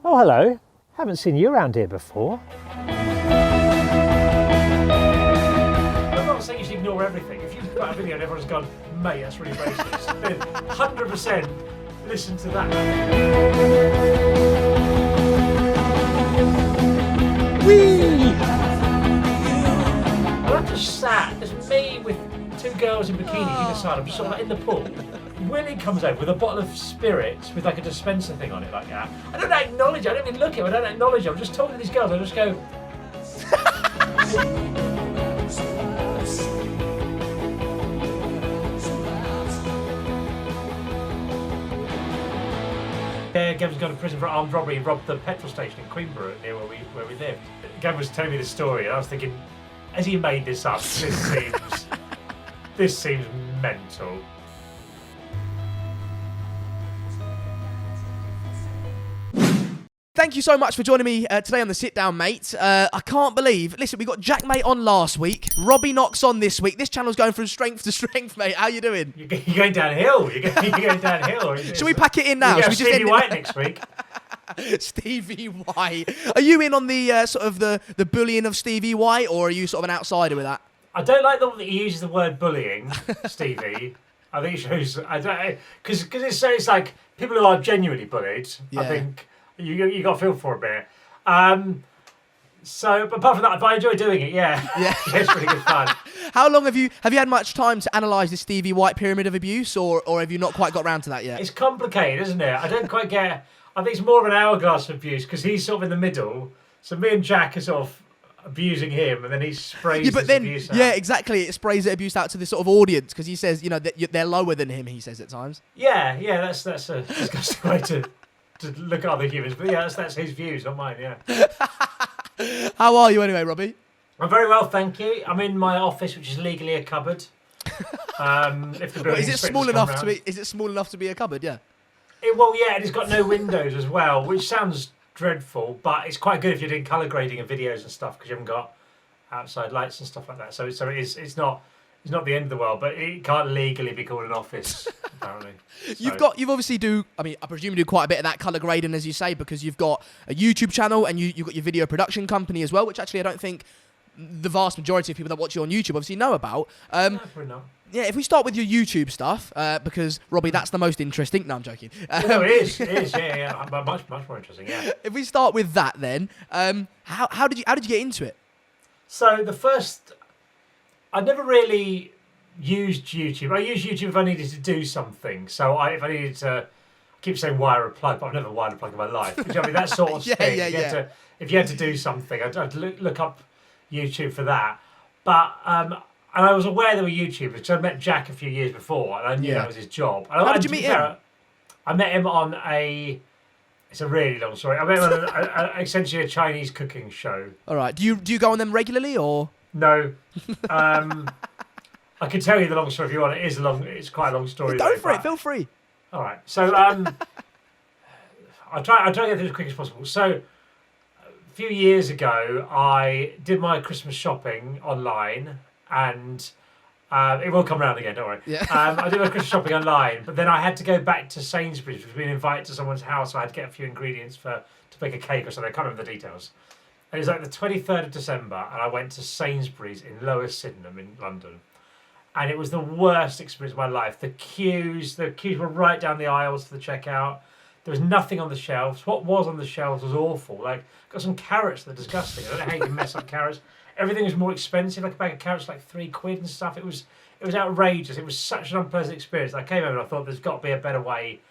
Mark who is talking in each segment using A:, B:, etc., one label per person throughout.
A: Oh, hello. Haven't seen you around here before.
B: I'm not saying you should ignore everything. If you've got a video and everyone's gone, mate, that's really racist, then 100% listen to that.
A: Whee!
B: And I'm just sat, there's me with two girls in bikinis either side, I'm just sort of like in the pool. Willie comes over with a bottle of spirits with like a dispenser thing on it like that. I don't acknowledge it, I don't even look at him, I don't acknowledge him. I'm just talking to these girls, I just go... Gavin's gone to prison for armed robbery and robbed the petrol station in Queenborough near where we lived. Gavin was telling me the story and I was thinking, has he made this up? This seems mental.
C: Thank you so much for joining me today on the Sit Down, Mate. I can't believe... Listen, we got JaackMaate on last week. Robbie Knox on this week. This channel's going from strength to strength, mate. How you doing?
B: You're going downhill. You're going downhill.
C: Should we pack it in now?
B: Yeah,
C: Should we
B: Stevie White next week.
C: Stevie White. Are you in on the sort of the bullying of Stevie White, or are you sort of an outsider with that?
B: I don't like the way that he uses the word bullying, Stevie. I think it shows... I don't... Because it's like people who are genuinely bullied,
C: Yeah.
B: I think... You got to feel for a bit. So, but apart from that, but I enjoy doing it. Yeah,
C: Yeah.
B: It's really good fun.
C: How long have you had much time to analyse the Stevie White pyramid of abuse, or have you not quite got round to that yet?
B: It's complicated, isn't it? I don't quite get. I think it's more of an hourglass of abuse because he's sort of in the middle. So me and Jack are sort of abusing him, and then he sprays.
C: Yeah, but
B: his
C: then
B: abuse out.
C: yeah, exactly. It sprays the abuse out to the sort of audience because he says, you know, that they're lower than him. He says at times.
B: Yeah. That's a disgusting way to look at other humans. But yeah, that's his views, not mine. Yeah.
C: How are you anyway, Robbie?
B: I'm very well, thank you. I'm in my office, which is legally a cupboard. If the
C: Is it small enough to be? Is it small enough to be a cupboard? Yeah.
B: Well, yeah, and it's got no windows as well, which sounds dreadful, but it's quite good if you're doing colour grading and videos and stuff because you haven't got outside lights and stuff like that. So it's not the end of the world, but it can't legally be called an office apparently.
C: You've obviously do. I mean, I presume you do quite a bit of that colour grading, as you say, because you've got a YouTube channel and you've got your video production company as well, which actually I don't think the vast majority of people that watch you on YouTube obviously know about.
B: No, probably not.
C: Yeah, if we start with your YouTube stuff, because Robbie, that's the most interesting. No, I'm joking.
B: No, it is. Yeah. Much more interesting. Yeah.
C: If we start with that, then how did you get into it?
B: So I never really used YouTube. I used YouTube if I needed to do something. So if I needed to, I keep saying wire a plug, but I've never wired a plug in my life. Do you know what I mean? That sort of thing.
C: Yeah.
B: If you had to do something, I'd look up YouTube for that. But and I was aware there were YouTubers because I met Jack a few years before, and I knew that was his job. And
C: How did you meet him?
B: I met him on it's a really long story. I met him on essentially a Chinese cooking show.
C: All right. Do you go on them regularly or?
B: No. I can tell you the long story if you want. It's quite a long story.
C: Go for it. Feel free.
B: All right. So I'll try to get through as quick as possible. So a few years ago, I did my Christmas shopping online, and it will come around again. Don't worry.
C: Yeah.
B: I did my Christmas shopping online, but then I had to go back to Sainsbury's, which was being invited to someone's house. So I had to get a few ingredients to make a cake or something. I can't remember the details. And it was like the 23rd of December, and I went to Sainsbury's in Lower Sydenham in London. And it was the worst experience of my life. The queues were right down the aisles for the checkout. There was nothing on the shelves. What was on the shelves was awful. Like, got some carrots that are disgusting. I don't know how you can mess up carrots. Everything was more expensive. Like a bag of carrots, like £3 and stuff. It was outrageous. It was such an unpleasant experience. I came home and I thought there's got to be a better way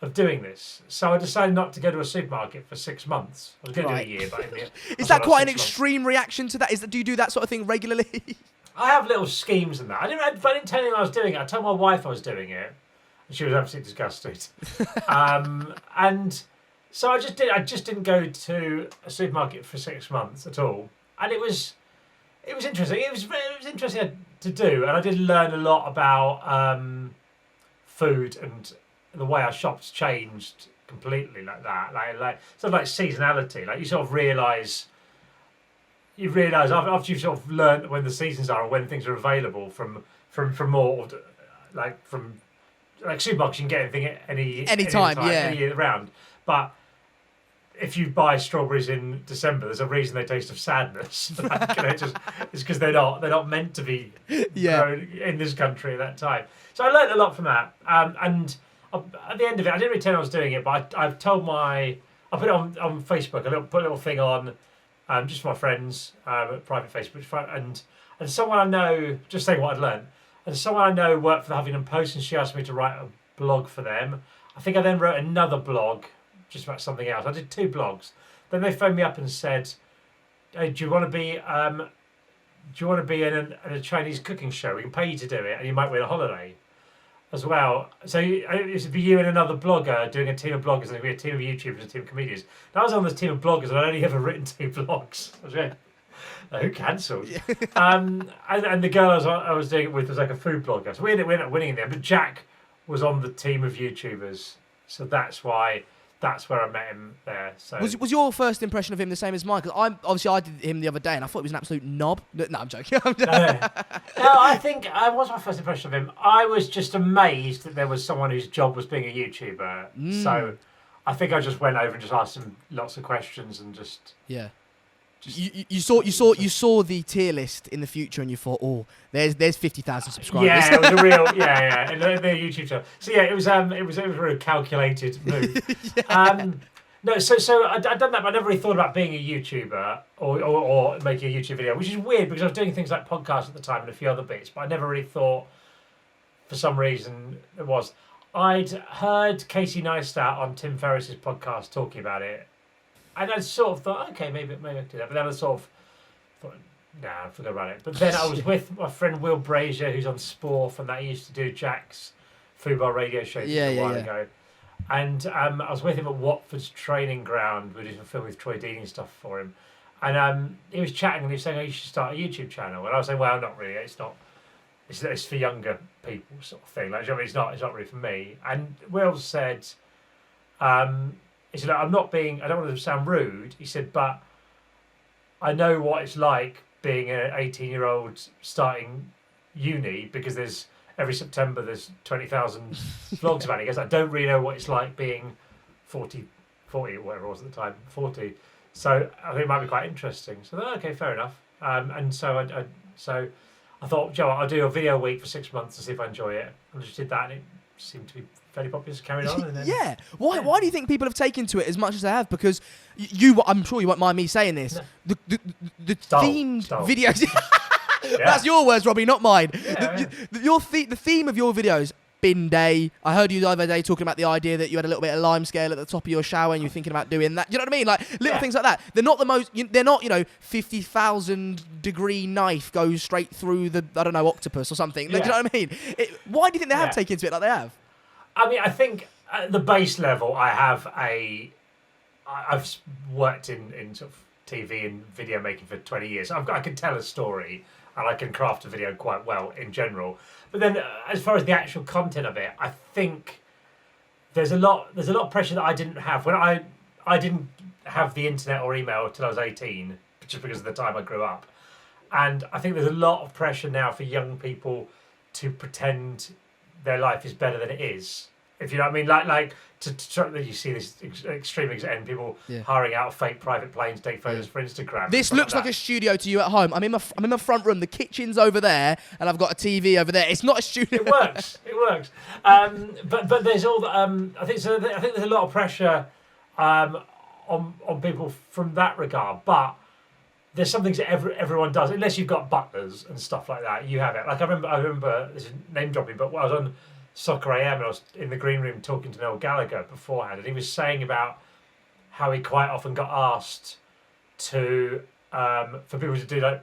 B: of doing this. So I decided not to go to a supermarket for 6 months. I was going to do a year, but
C: is that quite an extreme reaction to that? Do you do that sort of thing regularly?
B: I have little schemes in that. I didn't tell anyone I was doing it. I told my wife I was doing it, and she was absolutely disgusted. And so I just didn't go to a supermarket for 6 months at all, and it was interesting. It was interesting to do, and I did learn a lot about food and the way I shopped changed completely like that. Like sort of like seasonality. Like you sort of realise after you've sort of learned when the seasons are and when things are available from more like supermarkets, you can get anything any
C: time, yeah,
B: any year round. But if you buy strawberries in December, there's a reason they taste of sadness. Like, it's because they're not meant to be grown in this country at that time. So I learned a lot from that. And at the end of it, I didn't really tell them I was doing it, but I've told I put it on Facebook. Put a little thing on, just for my friends, private Facebook, and someone I know, just saying what I'd learned, and someone I know worked for the Huffington Post, and she asked me to write a blog for them. I think I then wrote another blog just about something else. I did 2 blogs. Then they phoned me up and said, "Hey, do you want to be in a Chinese cooking show? We can pay you to do it, and you might win a holiday as well." So it would be you and another blogger doing a team of bloggers, and it'd be a team of YouTubers and a team of comedians. Now, I was on this team of bloggers, and I'd only ever written 2 blogs. I was going, who cancelled? And the girl I was doing it with was like a food blogger. So we ended up winning in there. But Jack was on the team of YouTubers, so that's where I met him there. So
C: was your first impression of him the same as mine? Because I did him the other day, and I thought he was an absolute knob. No, I'm joking.
B: No, I think what's my first impression of him? I was just amazed that there was someone whose job was being a YouTuber. So I think I just went over and just asked him lots of questions and just
C: You saw the tier list in the future, and you thought, oh, there's 50,000 subscribers.
B: Yeah, it was a real and the YouTube channel. So yeah, it was a really calculated move. No, so I'd done that, but I never really thought about being a YouTuber or making a YouTube video, which is weird because I was doing things like podcasts at the time and a few other bits, but I never really thought, for some reason, it was. I'd heard Casey Neistat on Tim Ferriss's podcast talking about it. And I sort of thought, okay, maybe I could do that. But then I sort of thought, nah, forget about it. But then I was with my friend Will Brazier, who's on Spore, from that he used to do Jack's Food Bar radio show a while ago. And I was with him at Watford's training ground. We were doing a film with Troy Dean and stuff for him. And he was chatting and he was saying, oh, you should start a YouTube channel. And I was saying, well, not really. It's not. It's for younger people, sort of thing. Like, I mean, it's not really for me. And Will said, he said, I don't want to sound rude. He said, but I know what it's like being an 18-year-old starting uni, because every September there's 20,000 vlogs about it. He goes, I don't really know what it's like being 40 or whatever it was at the time, 40. So I think it might be quite interesting. So okay, fair enough. And so I thought, Joe, I'll do a video a week for 6 months to see if I enjoy it. And I just did that, and it seemed to be fairly popular, carried on. And then,
C: Why do you think people have taken to it as much as they have? Because I'm sure you won't mind me saying this. No. The themed videos. That's your words, Robbie, not mine. The theme of your videos. Bin day. I heard you the other day talking about the idea that you had a little bit of lime scale at the top of your shower and you're thinking about doing that. Do you know what I mean? Like little things like that. They're not the most. They're not 50,000 degree knife goes straight through the octopus or something. Do you know what I mean? Why do you think they have taken to it like they have?
B: I mean, I think at the base level, I've worked in sort of TV and video making for 20 years. I can tell a story and I can craft a video quite well in general. But then, as far as the actual content of it, I think there's a lot of pressure that I didn't have when I didn't have the internet or email until I was 18, just because of the time I grew up. And I think there's a lot of pressure now for young people to pretend their life is better than it is. If you know what I mean, like you see this extreme extent, people hiring out fake private planes to take photos for Instagram.
C: This looks like a studio to you at home. I'm in my front room. The kitchen's over there, and I've got a TV over there. It's not a studio.
B: It works. But there's all. I think there's a lot of pressure on people from that regard. But there's some things that everyone does, unless you've got butlers and stuff like that. You have it. Like I remember this is name dropping, but I was on Soccer AM and I was in the green room talking to Noel Gallagher beforehand, and he was saying about how he quite often got asked to for people to do like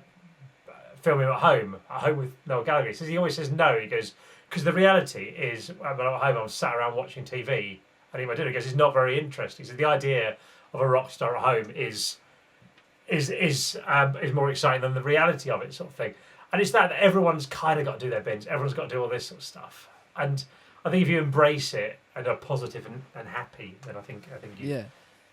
B: filming at home with Noel Gallagher. He says he always says no. He goes, because the reality is when I'm at home I'm sat around watching TV and eating my dinner. He goes, it's not very interesting. So the idea of a rock star at home is more exciting than the reality of it, sort of thing. And it's that everyone's kind of got to do their bins. Everyone's got to do all this sort of stuff. And I think if you embrace it and are positive and happy, then I think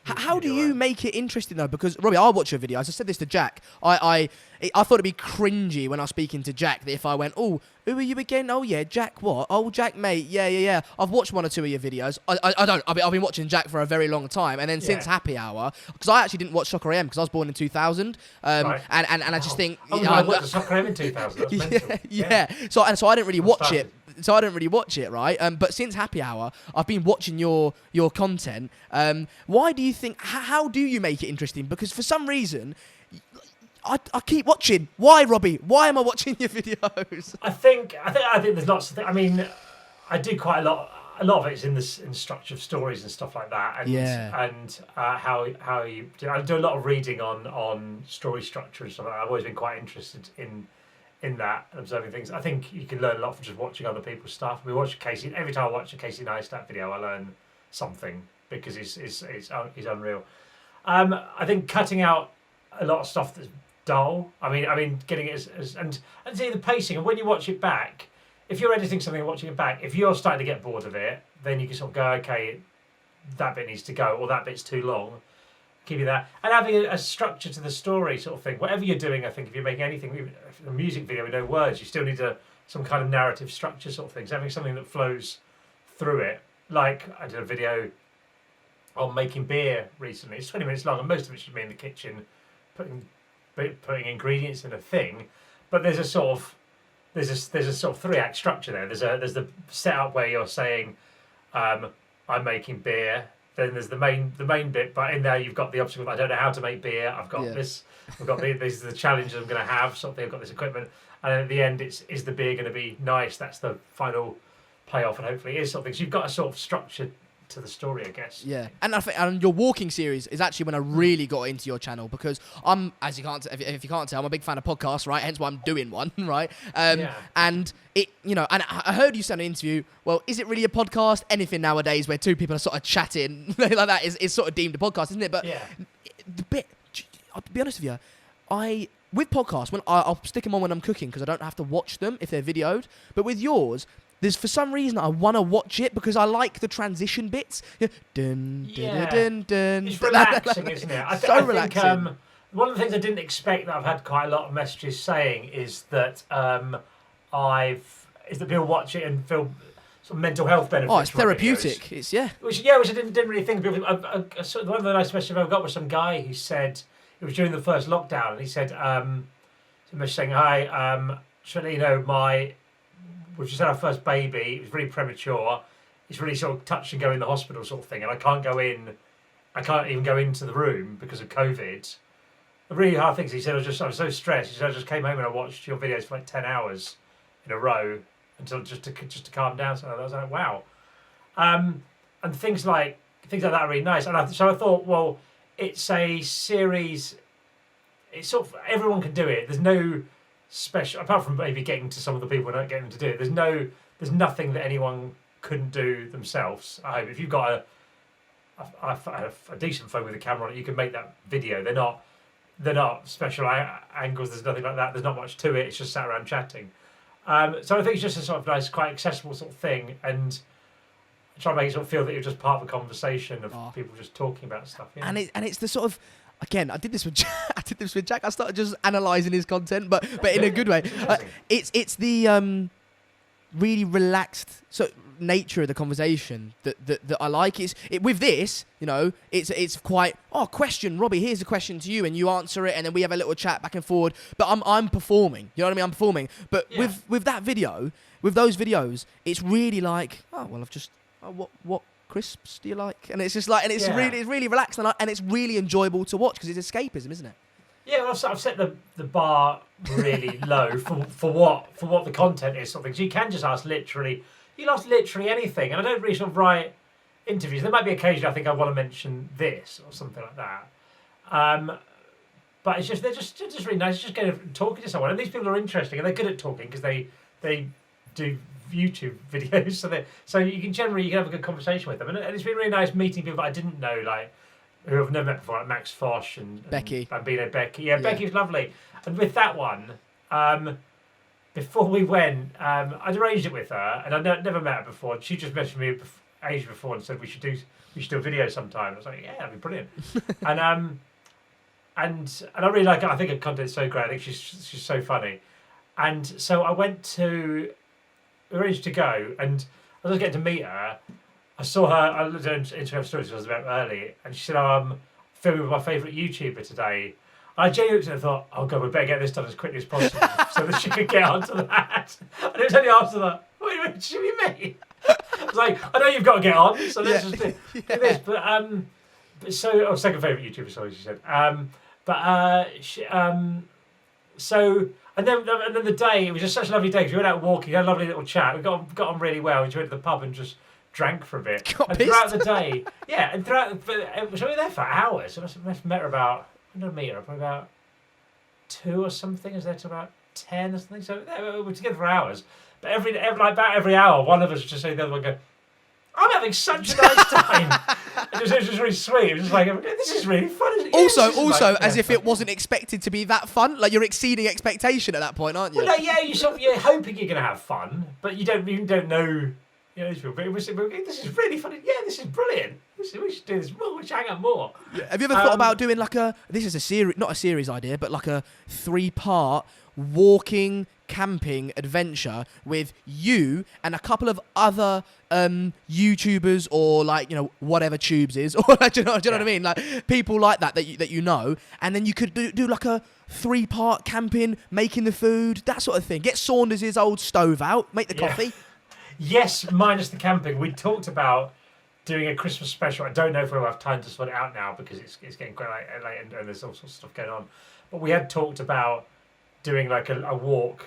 C: How do you make it interesting though? Because Robbie, I watch your videos. I said this to Jack. I thought it'd be cringy when I was speaking to Jack that if I went, oh, who are you again? Oh yeah, Jack what? Oh, JaackMaate. Yeah. I've watched 1 or 2 of your videos. I don't. I've been watching Jack for a very long time, and then since Happy Hour, because I actually didn't watch Soccer AM because I was born in 2000,
B: Right.
C: and I just think
B: I watched the Soccer AM in 2000. That's mental.
C: yeah. So I didn't really watch it. So I didn't really watch it, right? But since Happy Hour, I've been watching your content. Why do you think? How do you make it interesting? Because for some reason, I keep watching. Why, Robbie? Why am I watching your videos?
B: I think there's lots of things. I mean, I do quite a lot. A lot of it's in the structure of stories and stuff like that, and how you do. I do a lot of reading on story structure and stuff like that. I've always been quite interested in that, observing things. I think you can learn a lot from just watching other people's stuff. We watch Casey. Every time I watch a Casey Neistat video, I learn something because he's unreal. I think cutting out a lot of stuff that's dull. I mean, getting it and see the pacing. And when you watch it back, if you're editing something and watching it back, if you're starting to get bored of it, then you can sort of go, okay, that bit needs to go, or that bit's too long. Give you that, and having a structure to the story, sort of thing. Whatever you're doing, I think if you're making anything, even a music video with no words, you still need some kind of narrative structure, sort of thing. So having something that flows through it. Like I did a video on making beer recently. It's 20 minutes long, and most of it should be in the kitchen, putting ingredients in a thing. But there's a sort of 3-act structure there. There's the setup where you're saying, I'm making beer. Then there's the main bit, but in there you've got the obstacle. I don't know how to make beer. I've got this. I've got these are the challenges I'm going to have. Sort of thing. I've got this equipment, and then at the end, is the beer going to be nice? That's the final payoff, and hopefully it is something. So you've got a sort of structure to the story, I guess.
C: Yeah, and I think your walking series is actually when I really got into your channel because I'm, as you can't, if you can't tell, I'm a big fan of podcasts, right? Hence why I'm doing one, right? And it, and I heard you say in an interview. Well, is it really a podcast? Anything nowadays where 2 people are sort of chatting like that is sort of deemed a podcast, isn't it? But the bit, I'll be honest with you, with podcasts, when I'll stick them on when I'm cooking because I don't have to watch them if they're videoed. But with yours, there's for some reason I want to watch it because I like the transition bits. Dun, dun, dun,
B: it's relaxing, isn't it?
C: So relaxing.
B: I think, one of the things I didn't expect that I've had quite a lot of messages saying is that people watch it and feel some mental health benefits.
C: Oh, it's therapeutic.
B: Which I didn't really think of. One of the nice messages I've got was some guy who said it was during the first lockdown, and he said, saying, "Hi, just let you know we've just had our first baby. It was really premature. It's really sort of touch and go in the hospital sort of thing, and I can't even go into the room because of COVID. The really hard things." He said, I was so stressed. He said, I just came home and I watched your videos for like 10 hours in a row until just to calm down. So I was like, wow. And things like that are really nice. And so I thought, well, it's a series. It's sort of everyone can do it. There's no special, apart from maybe getting to some of the people and not getting them to do it. There's nothing that anyone couldn't do themselves. I hope if you've got a decent phone with a camera on it, you can make that video. They're not special angles. There's nothing like that. There's not much to it. It's just sat around chatting. So I think it's just a sort of nice, quite accessible sort of thing, and try to make it sort of feel that you're just part of a conversation of people just talking about stuff. Yeah.
C: And it's the sort of, again, I did this with Jack. I started just analysing his content, but in a good way. It's the really relaxed nature of the conversation that I like. With this, it's quite question, Robbie, here's a question to you, and you answer it, and then we have a little chat back and forward. But I'm performing. You know what I mean? I'm performing. But with that video, with those videos, it's really like, I've just what crisps do you like? And it's just like, and it's really relaxed, and it's really enjoyable to watch because it's escapism, isn't it?
B: Yeah, well, I've set the bar really low for what the content is. Sort of thing. So you can just ask literally anything, and I don't really sort of write interviews. There might be occasion I think I want to mention this or something like that. But it's just they're just really nice. It's just kind of talking to someone, and these people are interesting, and they're good at talking because they do YouTube videos, so you can have a good conversation with them, and it's been really nice meeting people that I didn't know, like who I've never met before, like Max Fosh and
C: Becky.
B: Bambino Becky. Yeah, Becky was lovely. And with that one, before we went, I'd arranged it with her, and I'd never met her before. She just messaged me ages before and said we should do a video sometime. I was like, yeah, that'd be brilliant. and I really like it. I think her content's so great. I think she's so funny. And so I arranged to go, and as I was getting to meet her, I saw her. I looked at her Instagram stories. I was about early, and she said, "I'm filming with my favourite YouTuber today." I genuinely looked at her and thought, "Oh God, we better get this done as quickly as possible so that she could get onto that." And it was only after that. Wait a minute, should be me? I was like, "I know you've got to get on, so let's just do this." But so, second favourite YouTuber, sorry, she said. So. And then the day, it was just such a lovely day because we went out walking, had a lovely little chat. We got on really well. We went to the pub and just drank for a bit.
C: Got
B: and
C: pissed.
B: throughout the day, so we were there for hours. So I must have met her about, when did I meet her? Probably about 2 or something. I was there till about 10 or something. So we were together for hours. But about every hour, one of us would just say to the other one, go, "I'm having such a nice time." It was just really sweet. It was just like, "This is really fun."
C: Also, as if it wasn't expected to be that fun. Like you're exceeding expectation at that point, aren't you?
B: Well, no, yeah, you're hoping you're going to have fun, but you don't know. These people. But this is really funny. Yeah, this is brilliant. We should do this more. We should hang out more.
C: Yeah. Have you ever thought about doing like this is a series, not a series idea, but like a 3-part walking camping adventure with you and a couple of other YouTubers or like whatever Tubes is or do you know what I mean, like people like that you know, and then you could do like a 3-part camping, making the food, that sort of thing. Get Saunders' old stove out, make the coffee.
B: Yes, minus the camping. We talked about doing a Christmas special. I don't know if we'll have time to sort it out now because it's getting quite late and there's all sorts of stuff going on. But we had talked about doing like a walk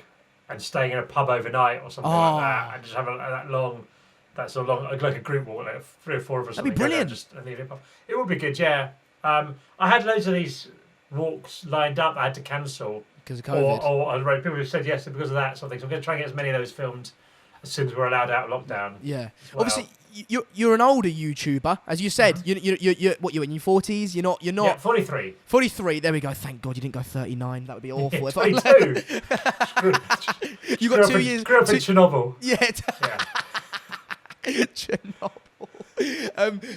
B: and staying in a pub overnight or something like that, and just have like a group walk, like 3 or 4 of us.
C: That'd be brilliant.
B: It would be good, yeah. I had loads of these walks lined up. I had to cancel
C: because of COVID.
B: Or people who said yes because of that sort of thing. So I'm going to try and get as many of those filmed as soon as we're allowed out of lockdown.
C: Yeah.
B: Well.
C: Obviously, you're an older YouTuber, as you said. You're what, you're in your 40s. You're not.
B: Yeah, 43.
C: 43. There we go. Thank God you didn't go 39. That would be awful.
B: 22.
C: You got 2 years.
B: Grew up in Chernobyl.
C: Yeah.
B: Yeah.
C: Chernobyl.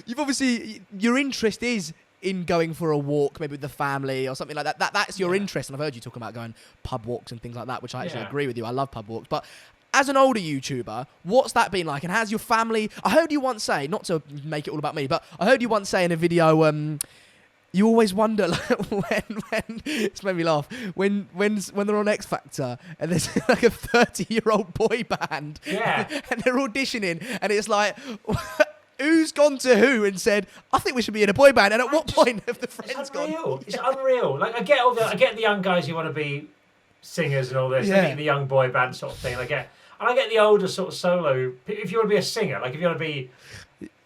C: You've obviously your interest is in going for a walk, maybe with the family or something like that. That's your interest, and I've heard you talking about going pub walks and things like that, which I actually agree with you. I love pub walks, but as an older YouTuber, what's that been like? And has your family... I heard you once say, not to make it all about me, but I heard you once say in a video, you always wonder, like, when it's made me laugh, when they're on X Factor and there's like a 30-year-old boy band and they're auditioning and it's like... Who's gone to who and said, "I think we should be in a boy band"? And at what point have the friends gone?
B: It's unreal. Like I get the young guys who want to be singers and all this. I get the young boy band sort of thing. I get the older sort of solo. If you want to be a singer, like if you want to be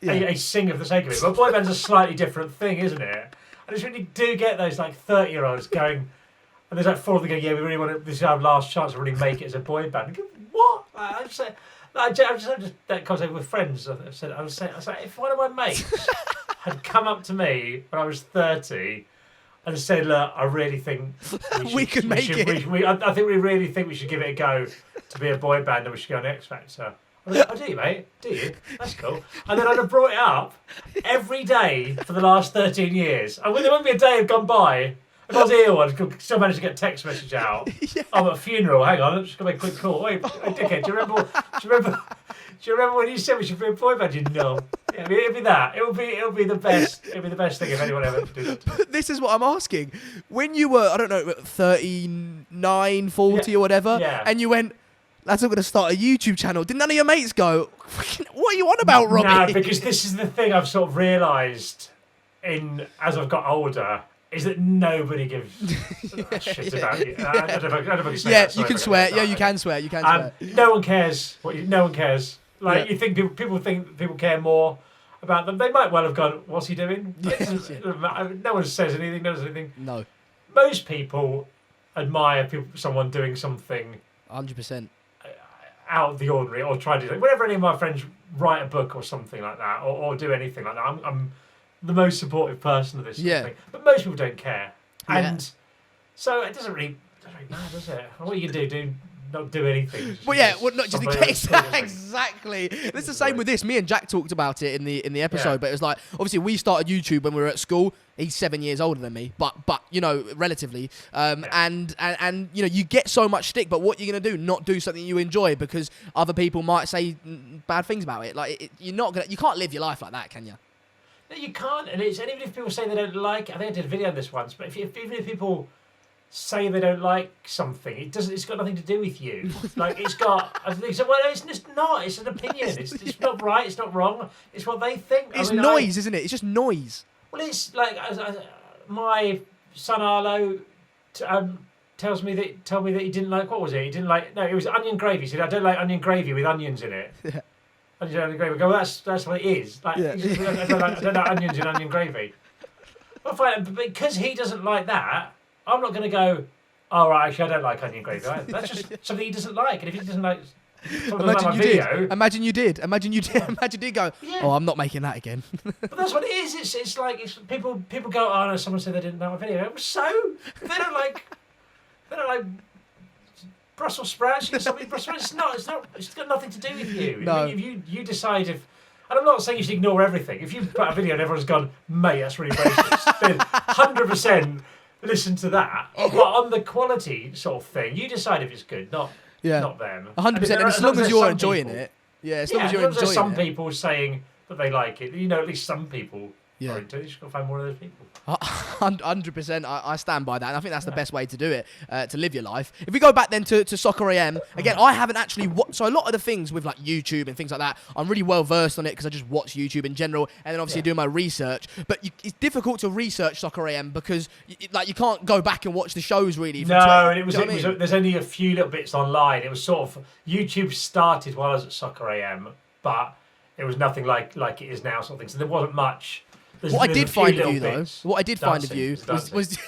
B: a singer for the sake of it, but boy band's a slightly different thing, isn't it? I just really do get those like 30-year-olds going, and there's like 4 of them going, "Yeah, we really want to. This is our last chance to really make it as a boy band." I go, what? I just had that conversation with friends. I was saying, if one of my mates had come up to me when I was 30 and said, "Look, I really think
C: we could make it.
B: I think we really think we should give it a go to be a boy band and we should go on X Factor." I was like, "Oh, do you, mate? Do you? That's cool." And then I'd have brought it up every day for the last 13 years. There wouldn't be a day had gone by. If I was here, I'd still manage to get a text message out. I'm at a funeral. Hang on, I'm just gonna make a quick call. Wait, dickhead, do you remember when you said we should be a boy band? You know, yeah, it'd be that. It'll be the best. It'll be the best thing if anyone ever did that to me.
C: This is what I'm asking. When you were, I don't know, 39, 40 or whatever, and you went, "Lads, I'm going to start a YouTube channel." Did none of your mates go, "What are you on about, Robbie?"
B: No, because this is the thing I've sort of realised as I've got older. Is that nobody gives a shit about you? I don't know if I can say that.
C: You can swear. Yeah, you can swear. You can swear.
B: No one cares. No one cares. Like you think people think people care more about them. They might well have gone, "What's he doing?" No one says anything. No one says anything.
C: No.
B: Most people admire someone doing something
C: 100%
B: out of the ordinary, or try to do. Whenever any of my friends write a book or something like that, or do anything like that, I'm the most supportive person of this sort of thing. But most people don't care. And so it doesn't really matter, does it? What you can do not do anything.
C: Well, yeah, well, not just in
B: somebody
C: case.
B: else does it.
C: Exactly. It's the same with this. Me and Jack talked about it in the episode,
B: Yeah.
C: but it was like, obviously we started YouTube when we were at school. He's 7 years older than me, but you know, relatively. And you know, you get so much stick, but what you're gonna do? Not do something you enjoy because other people might say bad things about it. Like you can't live your life like that, can you?
B: No, you can't. And even if people say they don't like it, I think I did a video on this once. But even if people say they don't like something, it's got nothing to do with you. Like it's got. I think so. Well, it's just not. It's an opinion. It's not right. It's not wrong. It's what they think.
C: It's noise, isn't it? It's just noise.
B: Well, it's like my son Arlo told me that he didn't like, what was it? He didn't like, no, it was onion gravy. He said, I don't like onion gravy with onions in it.
C: Yeah.
B: Onion gravy. I go, well, that's what it is. Like,
C: Yeah.
B: I don't like onions in onion gravy. Well, fine, but because he doesn't like that, I'm not going to go, oh, right, actually, I don't like onion gravy either. That's just something he doesn't like. And if he doesn't like
C: Imagine you
B: video,
C: did. Imagine you did. Imagine you did go,
B: yeah.
C: oh, I'm not making that again.
B: But that's what it is. It's like people go, oh no, someone said they didn't like my video. So if they don't like Brussels sprouts. You can stop eating Brussels sprouts. It's got nothing to do with you.
C: No.
B: If you decide if, and I'm not saying you should ignore everything. If you put a video and everyone's gone, mate, that's really racist, then 100% listen to that. But on the quality sort of thing, you decide if it's good, not them.
C: 100%. And as long as you're enjoying it. Yeah, as long as you're enjoying it.
B: Some people saying that they like it. You know, at least some people
C: Yeah.
B: are into it. You just got to find more of those people.
C: 100%. I stand by that. And I think that's the best way to do it, to live your life. If we go back then to Soccer AM, again, I haven't actually so a lot of the things with like YouTube and things like that, I'm really well versed on it because I just watch YouTube in general and then obviously do my research. But it's difficult to research Soccer AM because you can't go back and watch the shows really.
B: No, and there's only a few little bits online. It was sort of, YouTube started while I was at Soccer AM, but it was nothing like it is now sort of thing. So there wasn't much.
C: What I did find of you, though, was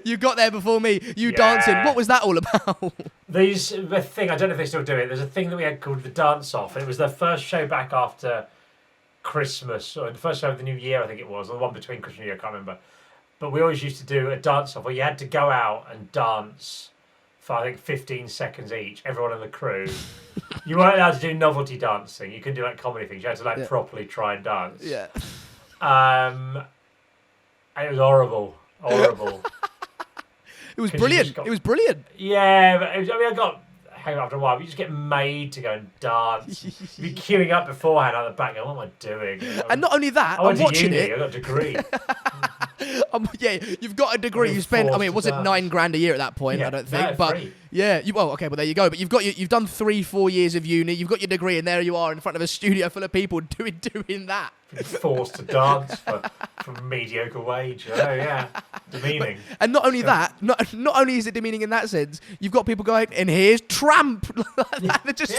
C: you got there before me. You dancing. What was that all about?
B: The thing, I don't know if they still do it. There's a thing that we had called the Dance Off, and it was their first show back after Christmas, or the first show of the New Year, I think it was, or the one between Christmas and New Year, I can't remember. But we always used to do a dance off where you had to go out and dance for, I think, 15 seconds each, everyone in the crew. You weren't allowed to do novelty dancing. You couldn't do like comedy things. You had to properly try and dance.
C: Yeah.
B: And it was horrible.
C: It was brilliant. It was brilliant.
B: Yeah, but I got hang after a while. But you just get made to go and dance. You'd be queuing up beforehand out the back. Going, what am I doing?
C: And not only that, I'm watching it.
B: I got a degree.
C: Yeah, you've got a degree. You spent, was it $9,000 a year at that point?
B: Yeah,
C: I don't think,
B: no,
C: but
B: free.
C: yeah. Well, there you go. But you've done 3-4 years of uni. You've got your degree, and there you are in front of a studio full of people doing that.
B: Forced to dance for a mediocre wage. Oh yeah, demeaning.
C: And not only that, not only is it demeaning in that sense, you've got people going, and here's tramp. They're just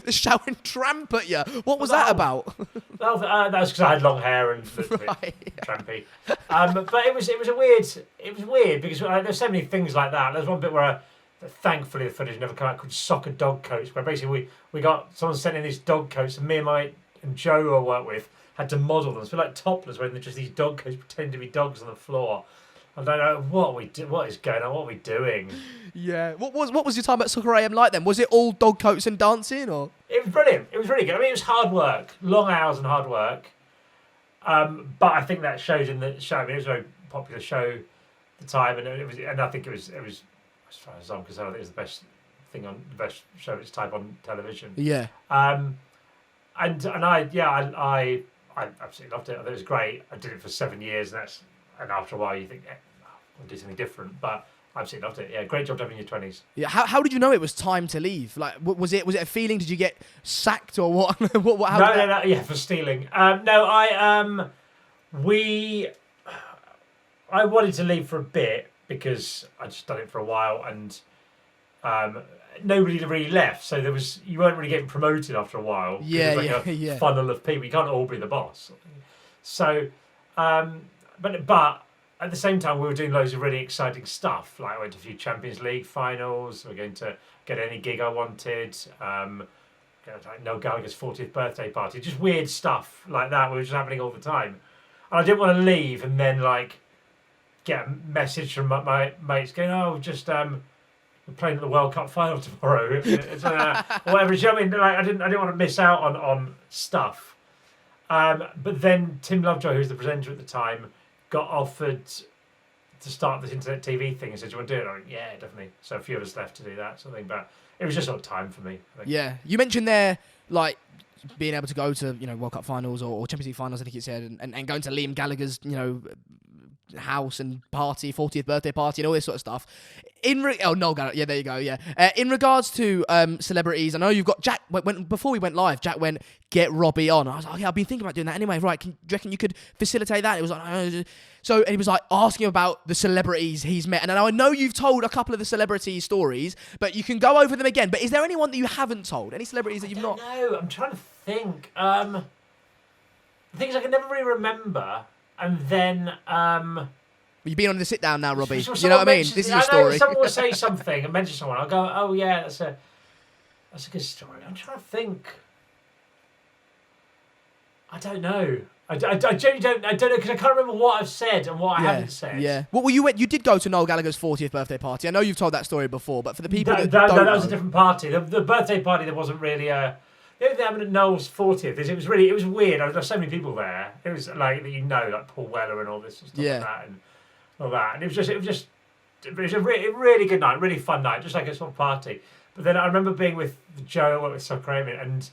C: shouting tramp at you. What was that about?
B: That was because I had long hair and trampy. But it was weird because there's so many things like that. There's one bit where thankfully the footage never came out, called Soccer Dog Coats, where basically we got someone sent in these dog coats, and me and Joe, who I work with, had to model them. So we're like topless, wearing just these dog coats, pretend to be dogs on the floor. I don't know what is going on. What are we doing?
C: Yeah. What was your time at Soccer AM like then? Was it all dog coats and dancing, or?
B: It was brilliant. It was really good. I mean, it was hard work, long hours and hard work. But I think that showed in the show. I mean, it was a very popular show at the time, and I think it was as far as I'm concerned, I think it was the best show of its type on television.
C: Yeah.
B: And I absolutely loved it. I thought it was great. I did it for 7 years, and after a while you think, I'll do something different. But I absolutely loved it. Yeah, great job having your 20s.
C: Yeah. How did you know it was time to leave? Like, was it a feeling? Did you get sacked or what?
B: No. Yeah, for stealing. No, I wanted to leave for a bit because I'd just done it for a while, and nobody really left, so you weren't really getting promoted after a while.
C: Yeah,
B: there's a funnel of people. You can't all be the boss. So, but at the same time, we were doing loads of really exciting stuff. Like I went to a few Champions League finals. We're going to get any gig I wanted. Noel Gallagher's 40th birthday party. Just weird stuff like that, which was happening all the time. And I didn't want to leave and then get a message from my mates going, "Oh, just we're playing at the World Cup final tomorrow. It's, whatever. You know what I mean? Like, I didn't want to miss out on stuff. But then Tim Lovejoy, who was the presenter at the time, got offered to start this internet TV thing and said, "Do you want to do it?" I went, "Yeah, definitely." So a few of us left to do that sort of thing, but it was just sort of time for me. I think.
C: Yeah, you mentioned there like being able to go to World Cup finals or Champions League finals, I think it said, and going to Liam Gallagher's house and party, 40th birthday party, and all this sort of stuff. Noel Gallagher, yeah, there you go, yeah. In regards to celebrities, I know you've got Jack. Before we went live, Jack went, "Get Robbie on." I was like, "Yeah, I've been thinking about doing that anyway." Right? Do you reckon you could facilitate that? It was like, so, and he was like asking about the celebrities he's met, and I know you've told a couple of the celebrity stories, but you can go over them again. But is there anyone that you haven't told? Any celebrities that you've not?
B: No, I'm trying to think. The things I can never really remember, and then.
C: You've been on the sit down now, Robbie.
B: So
C: you know what I mean? This is your story.
B: Someone will say something and mention someone. I'll go, "Oh yeah, that's a good story." I'm trying to think. I don't know. I genuinely don't. I don't know because I can't remember what I've said and what I haven't said.
C: Yeah. Well, you did go to Noel Gallagher's 40th birthday party. I know you've told that story before, but for the people that don't
B: that
C: know,
B: was a different party. The birthday party, there wasn't really a. The only thing that happened at Noel's 40th is it was weird. There were so many people there. It was like like Paul Weller and all this stuff like that and all that. And it was a really good night, really fun night, just like a sort of party. But then I remember being with Joe with Soccer and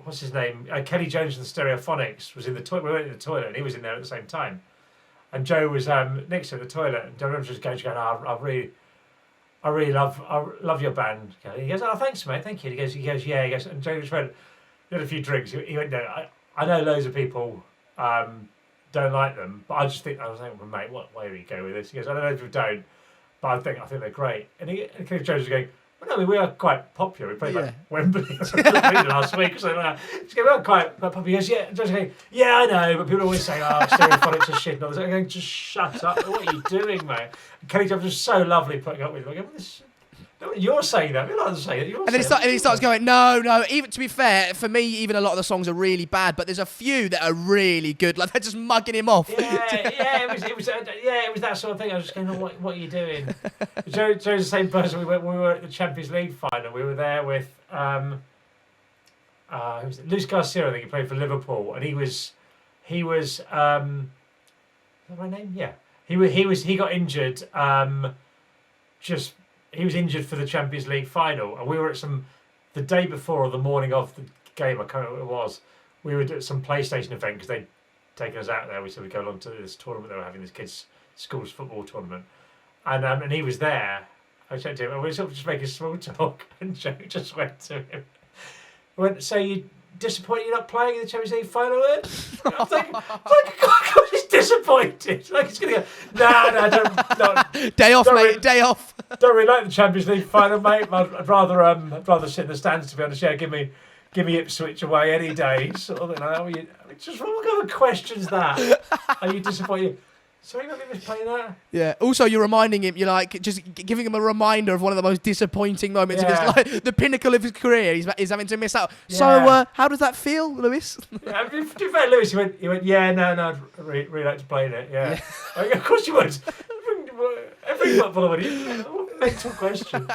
B: what's his name? Kelly Jones from the Stereophonics was in the toilet. We went in the toilet and he was in there at the same time. And Joe was next to the toilet and I remember just going, I really love your band, Kelly. He goes, "Oh, thanks, mate. Thank you." He goes, "Yeah." He goes, and Joe just went, he had a few drinks. He went, "No, I know loads of people don't like them, but I was like, well, mate, where do you go with this?" He goes, "I know loads of people don't, but I think they're great." And Kelly Jones was going, "Well, no, I mean, we are quite popular. We played like Wembley last week." So we are quite popular. He goes, "Yeah." And Joe's going, "Yeah, I know, but people always say, Stereophonics are shit." And I was like, going, "Just shut up. What are you doing, mate?" And Kelly Jones was so lovely putting up with him. You're saying that. You're not saying it.
C: And he starts going, no. Even to be fair, for me, even a lot of the songs are really bad, but there's a few that are really good. Like they're just mugging him off.
B: It was that sort of thing. I was just going, what are you doing? Joe's the same person. We were at the Champions League final. We were there with Luis Garcia. I think he played for Liverpool, and he was is that my name? Yeah. He got injured. He was injured for the Champions League final, and we were at the day before or the morning of the game. I can't remember what it was. We were at some PlayStation event because they'd taken us out there. We said we'd go along to this tournament they were having, this kids' school's football tournament, and he was there. I said to him, and we were sort of just making small talk, and Joe just went to him. Went, "So you disappointed you're not playing in the Champions League final then?" I'm thinking, God, he's disappointed. Like he's gonna go, no, don't.
C: Day off, mate. Day off.
B: Don't really like the Champions League final, mate. I'd rather sit in the stands, to be honest. Yeah, give me Ipswich away any day. Sort of thing. Just what kind of questions that? Are you disappointed? Sorry, maybe he was playing that.
C: Yeah. Also, you're reminding him. You're like just giving him a reminder of one of the most disappointing moments of his life, the pinnacle of his career. He's having to miss out. Yeah. So, how does that feel, Lewis?
B: Yeah, to be fair, Lewis, he went. Yeah, no, I'd really like to play in it. Yeah. Of course you would. Every footballer would. Mental question.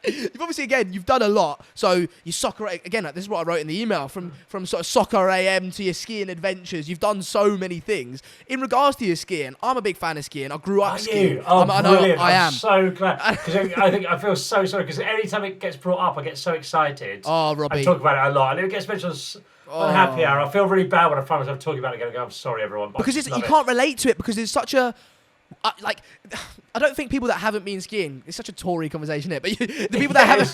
C: You've obviously, again, you've done a lot. So you soccer, again, this is what I wrote in the email, from sort of soccer AM to your skiing adventures. You've done so many things. In regards to your skiing, I'm a big fan of skiing. I grew up skiing.
B: Oh, brilliant. I am. I'm so glad. Because I feel so sorry, because every time it gets brought up, I get so excited.
C: Oh, Robbie.
B: I talk about it a lot. And it gets mentioned on Happy Hour. I feel really bad when I find myself talking about it again. I go, "I'm sorry, everyone."
C: Because you can't relate to it, because it's such a... I don't think people that haven't been skiing, it's such a Tory conversation here, but the people that haven't...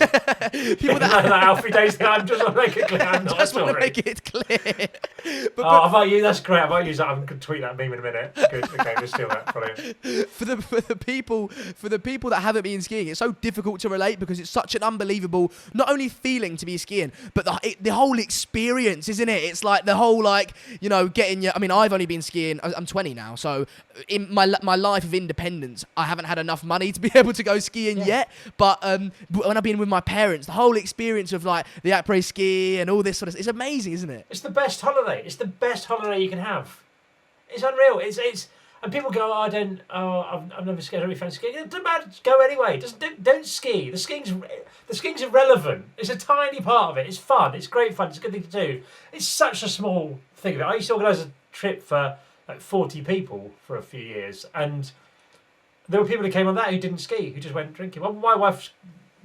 C: people that
B: like Alfie Days thing, I'm just want to make it clear, I'm not
C: just
B: a Tory.
C: Want to make it clear.
B: I might use, that's great, I might use that, I'm going to tweet that meme in a minute. Good, okay, let's steal that, brilliant.
C: For the people that haven't been skiing, it's so difficult to relate, because it's such an unbelievable, not only feeling to be skiing, but the whole experience, isn't it? It's like the whole, getting your... I mean, I've only been skiing, I'm 20 now, so in my life of independence, I haven't had enough money to be able to go skiing yet, but when I've been with my parents, the whole experience of the après ski and all this sort of... It's amazing, isn't it?
B: It's the best holiday. It's the best holiday you can have. It's unreal. And people go, I'm never scared. I don't really fancy skiing. It doesn't matter. Just go anyway. Just don't ski. The skiing's irrelevant. It's a tiny part of it. It's fun. It's great fun. It's a good thing to do. It's such a small thing of it. I used to organise a trip for like 40 people for a few years, and there were people who came on that who didn't ski, who just went drinking. Well, my wife,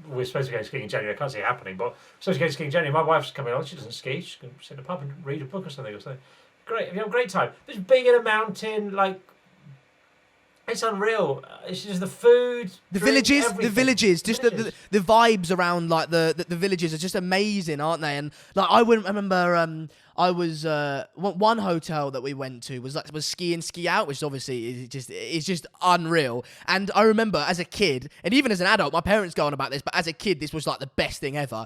B: we're supposed to go skiing in January. I can't see it happening, but we're supposed to go skiing in January. My wife's coming on. She doesn't ski. She's going to sit in a pub and read a book or something. Great. Have you had a great time? Just being in a mountain, like. It's unreal. It's just the food,
C: the
B: drink,
C: villages,
B: everything.
C: the villages, just the vibes around like the villages are just amazing, aren't they? And like I remember, I was one hotel that we went to was ski in, ski out, which obviously is just unreal. And I remember as a kid, and even as an adult, my parents go on about this, but as a kid, this was like the best thing ever.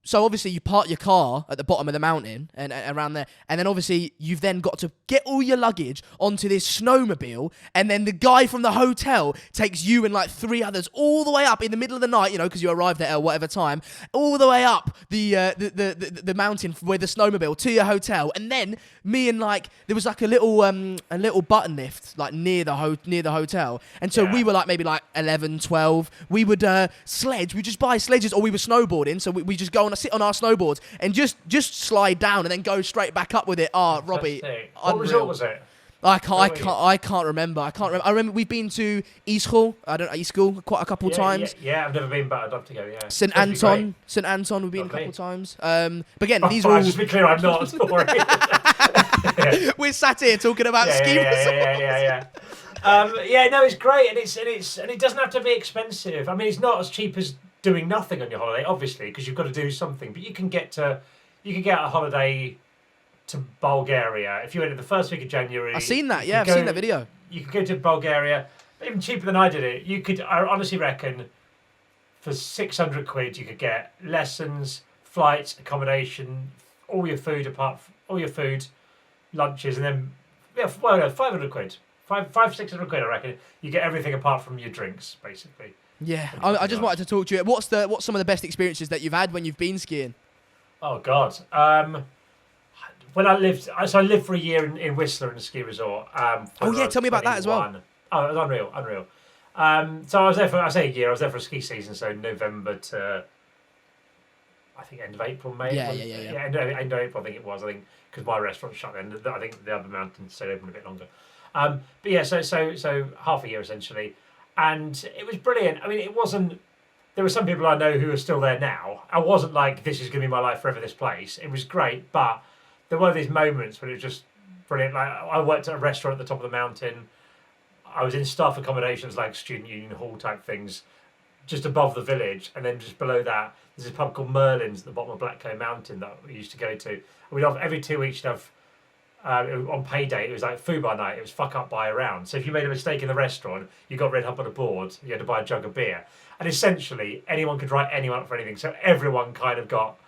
C: So obviously you park your car at the bottom of the mountain and around there, and then obviously you've then got to get all your luggage onto this snowmobile, and then the guy from the hotel takes you and like 3 others all the way up in the middle of the night, you know, because you arrived there at whatever time, all the way up the mountain with the snowmobile to your hotel, and then me and like there was like a little button lift like near the hotel, and so we were like maybe like 11, 12. We would sledge. We just buy sledges, or we were snowboarding, so we just go on sit on our snowboards and just slide down and then go straight back up with it. Robbie,
B: what resort was it?
C: I can't remember. I remember we've been to Eastchel. I don't know Eastchel quite a couple times.
B: Yeah, I've never been, but I'd love to go. Yeah.
C: St Anton we've been a couple times. But again, these are all.
B: Just to be clear, I'm not. Sorry.
C: We're sat here talking about ski resorts.
B: No, it's great, and it doesn't have to be expensive. I mean, it's not as cheap as doing nothing on your holiday, obviously, because you've got to do something. But you can get a holiday to Bulgaria if you went in the first week of January.
C: I've seen that. Yeah, I've seen that video.
B: You could go to Bulgaria, even cheaper than I did it. I honestly reckon, for 600 quid, you could get lessons, flights, accommodation, all your food, lunches, and then 500 quid. 600 quid, I reckon. You get everything apart from your drinks, basically.
C: Yeah, I just wanted to talk to you. What's some of the best experiences that you've had when you've been skiing?
B: Oh God, when I lived for a year in Whistler in a ski resort.
C: Tell me about that as well.
B: Oh, it was unreal. So I was there for a year. I was there for a ski season, so November to I think end of April, May.
C: Yeah.
B: End of April, I think it was. I think because my restaurant shut then. I think the other mountain stayed open a bit longer. So half a year essentially. And it was brilliant. I mean, it wasn't. There were some people I know who are still there now. I wasn't like, this is going to be my life forever, this place. It was great, but there were these moments when it was just brilliant. Like, I worked at a restaurant at the top of the mountain. I was in staff accommodations, like student union hall type things, just above the village. And then just below that, there's this pub called Merlin's at the bottom of Blackcomb Mountain that we used to go to. And we'd have, every 2 weeks, on payday, it was like Fubar night. It was fuck up, buy around. So if you made a mistake in the restaurant, you got written up on a board. You had to buy a jug of beer, and essentially anyone could write anyone up for anything. So everyone kind of got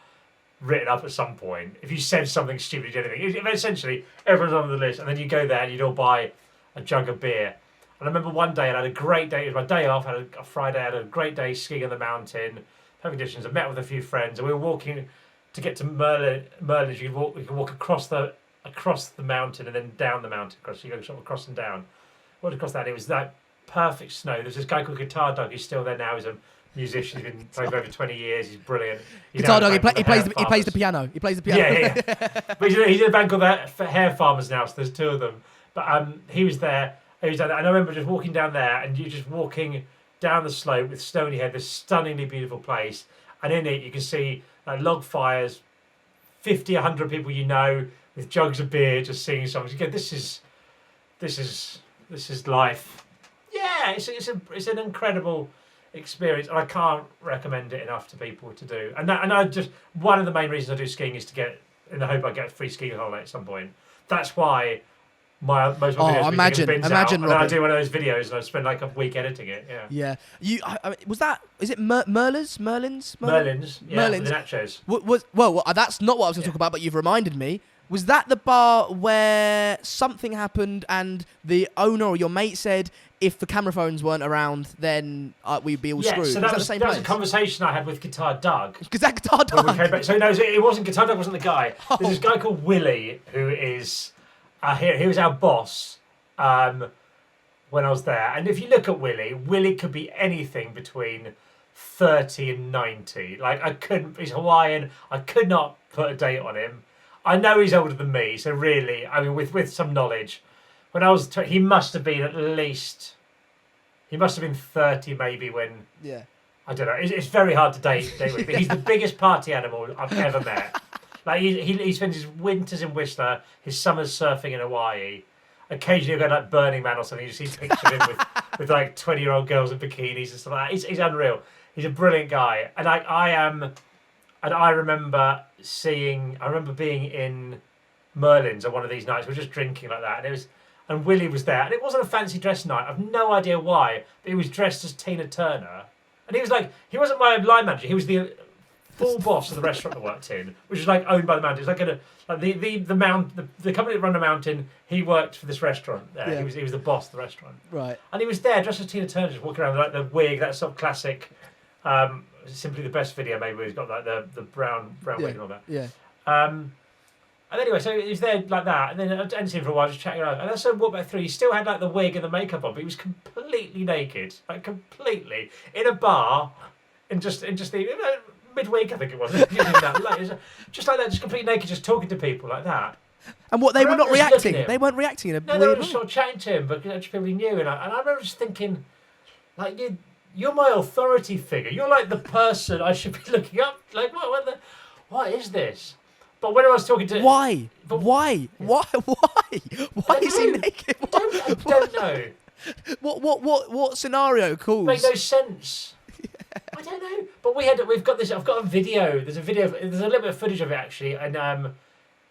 B: written up at some point. If you said something stupid, you did anything. Essentially, everyone's on the list, and then you go there and you'd all buy a jug of beer. And I remember one day I had a great day. It was my day off. I had a Friday. I had a great day skiing on the mountain, perfect conditions. I met with a few friends, and we were walking to get to Merlin. You can walk across the mountain and then down the mountain. So you go sort of across and down. Walked across that, and it was that perfect snow. There's this guy called Guitar Doug. He's still there now. He's a musician. He's been playing for over 20 years. He's brilliant.
C: Guitar Doug. He plays the piano. He plays the piano.
B: Yeah. But he's in a band called the Hair Farmers now. So there's 2 of them. But he was there. And I remember just walking down there, and you're just walking down the slope with Stony Head, this stunningly beautiful place. And in it, you can see like log fires, 50, 100 people you know, with jugs of beer, just singing songs. You go, this is life. Yeah, it's an incredible experience, and I can't recommend it enough to people to do. And I just, one of the main reasons I do skiing is to get, in the hope I get a free skiing holiday at some point. That's why most of my videos
C: imagine,
B: and then I do one of those videos and I spend like a week editing it. Yeah.
C: Is it Merlin's?
B: Yeah,
C: Merlin's.
B: With the nachos.
C: Well, that's not what I was going to talk about, but you've reminded me. Was that the bar where something happened and the owner or your mate said if the camera phones weren't around, then we'd be all screwed?
B: So that was a conversation I had with Guitar Doug.
C: Because that Guitar Doug?
B: When we came back. So no, it wasn't Guitar Doug. Wasn't the guy. There's this guy called Willie who is he was our boss when I was there. And if you look at Willie could be anything between 30 and 90. Like, he's Hawaiian. I could not put a date on him. I know he's older than me, so really, I mean, with some knowledge, when I was, he must have been at least, he must have been 30 maybe when, I don't know, it's very hard to date with, but he's the biggest party animal I've ever met. Like, he spends his winters in Whistler, his summers surfing in Hawaii. Occasionally he'll go like Burning Man or something, you see pictures of him with like 20-year-old girls in bikinis and stuff like that. He's unreal. He's a brilliant guy. And I remember being in Merlin's on one of these nights. We were just drinking like that, and Willie was there, and it wasn't a fancy dress night. I've no idea why, but he was dressed as Tina Turner, and he wasn't my line manager. He was the full boss of the restaurant that worked in, which is like owned by the mountain. It's like the company that run the mountain. He worked for this restaurant there.
C: Yeah.
B: He was the boss of the restaurant,
C: Right.
B: and he was there dressed as Tina Turner, just walking around with like the wig, that sort of classic. Simply the Best video maybe where he's got like the brown wig and all that.
C: Yeah.
B: And anyway, so he was there like that, and then I didn't see him for a while, just chatting around. And as I walked back through, he still had like the wig and the makeup on, but he was completely naked, like completely in a bar, in just the midweek, I think it was. Just like that, just completely naked, just talking to people like that.
C: And what, they were not reacting? They weren't reacting in a
B: No, they were just sort of chatting to him, but just people he knew. And I remember just thinking, like, you're my authority figure. You're like the person I should be looking up. Like, what is this? But when I was talking to...
C: Why? Why is he naked?
B: I don't know.
C: What scenario calls?
B: Make no sense. I don't know. But we've got this. I've got a video. There's a little bit of footage of it actually, and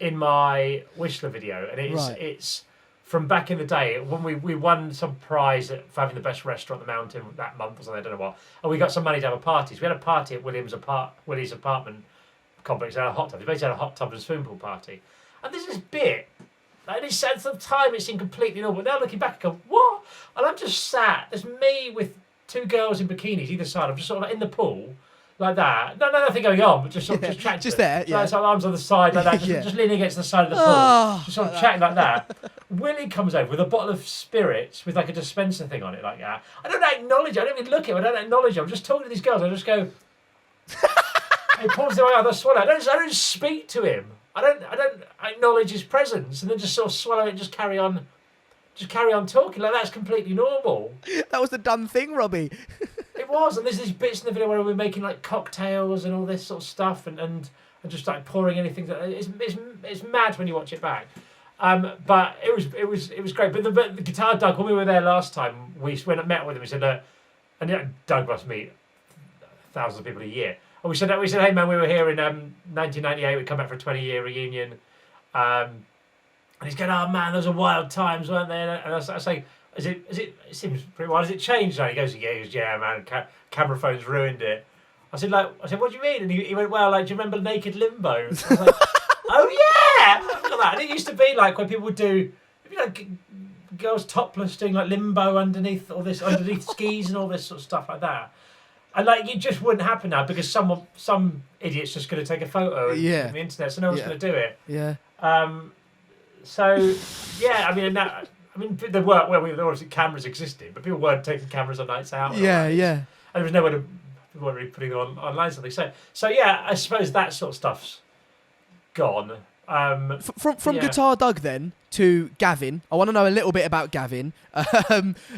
B: in my Whistler video, and it's from back in the day when we won some prize for having the best restaurant on the mountain that month or something. I don't know what. And we got some money to have a party. So we had a party at Willie's apartment complex. They had a hot tub. They basically had a hot tub and swimming pool party. And there's this bit. And at the time it seemed completely normal. But now looking back, I go, what? And I'm just sat. There's me with two girls in bikinis either side. I'm just sort of like in the pool, like that. Nothing going on, but just sort of just chatting.
C: Just there, yeah.
B: So arms on the side, like that, just leaning against the side of the pool, just sort of chatting like that. Willie comes over with a bottle of spirits with like a dispenser thing on it, like that. I don't acknowledge it. I don't even look at him. I don't acknowledge him. I'm just talking to these girls. I just go. He pours the way out. I swallow. I don't speak to him. I don't acknowledge his presence, and then just sort of swallow it and just carry on talking. Like that's completely normal.
C: That was the done thing, Robbie.
B: It was, and there's these bits in the video where we're making like cocktails and all this sort of stuff, and just like pouring anything. It's mad when you watch it back. But it was great. But the guitar Doug, when we were there last time, we went and met with him. We said, and Doug must meet thousands of people a year. And we said, hey man, we were here in 1998. We come back for a 20-year reunion. And he's going, oh man, those are wild times, weren't they? And I say, it seems pretty wild. Has it changed now? He goes, yeah, man, camera phones ruined it. I said, what do you mean? And he went, well, like, do you remember Naked Limbo? I was like, oh yeah, I remember that. And it used to be like when people would do, like, girls topless doing like limbo underneath skis and all this sort of stuff like that. And like it just wouldn't happen now because some idiot's just going to take a photo on the internet, so no one's going to do it.
C: Yeah.
B: So yeah, I mean there were obviously cameras existing, but people weren't taking cameras on nights out.
C: Yeah.
B: And there was nowhere to. We weren't really putting it online something. So yeah, I suppose that sort of stuff's gone.
C: From Guitar Doug then to Gavin, I want to know a little bit about Gavin.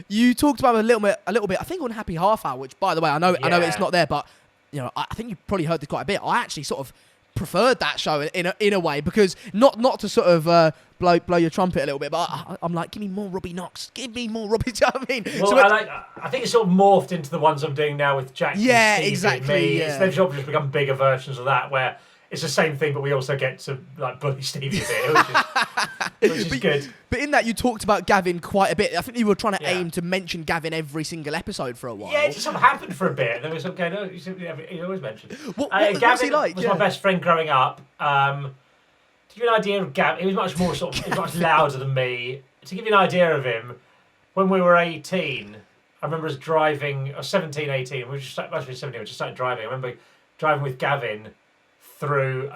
C: You talked about him a little bit. I think on Happy Half Hour, which by the way, I know it's not there, but you know, I think you probably heard this quite a bit. I actually sort of preferred that show in a way because not to sort of blow your trumpet a little bit, but I'm like, give me more Robbie Knox, give me more Robbie. Do you know what I mean?
B: Well,
C: So
B: I think it's sort of morphed into the ones I'm doing now with Jack.
C: Yeah,
B: and Steve
C: exactly.
B: And me.
C: Yeah.
B: They've sort of just become bigger versions of that where it's the same thing, but we also get to like bully Stevie a bit, which is good.
C: But in that, you talked about Gavin quite a bit. I think you were trying to aim to mention Gavin every single episode for a while.
B: Yeah, it just sort of happened for a bit. And then we sort of going, oh, he's always mentioned.
C: What's
B: Gavin
C: he like?
B: was my best friend growing up. To give you an idea of Gavin, he was much more much louder than me. To give you an idea of him, when we were 18, I remember us driving, or 17, 18, we just must be 17, we just started driving. I remember driving with Gavin through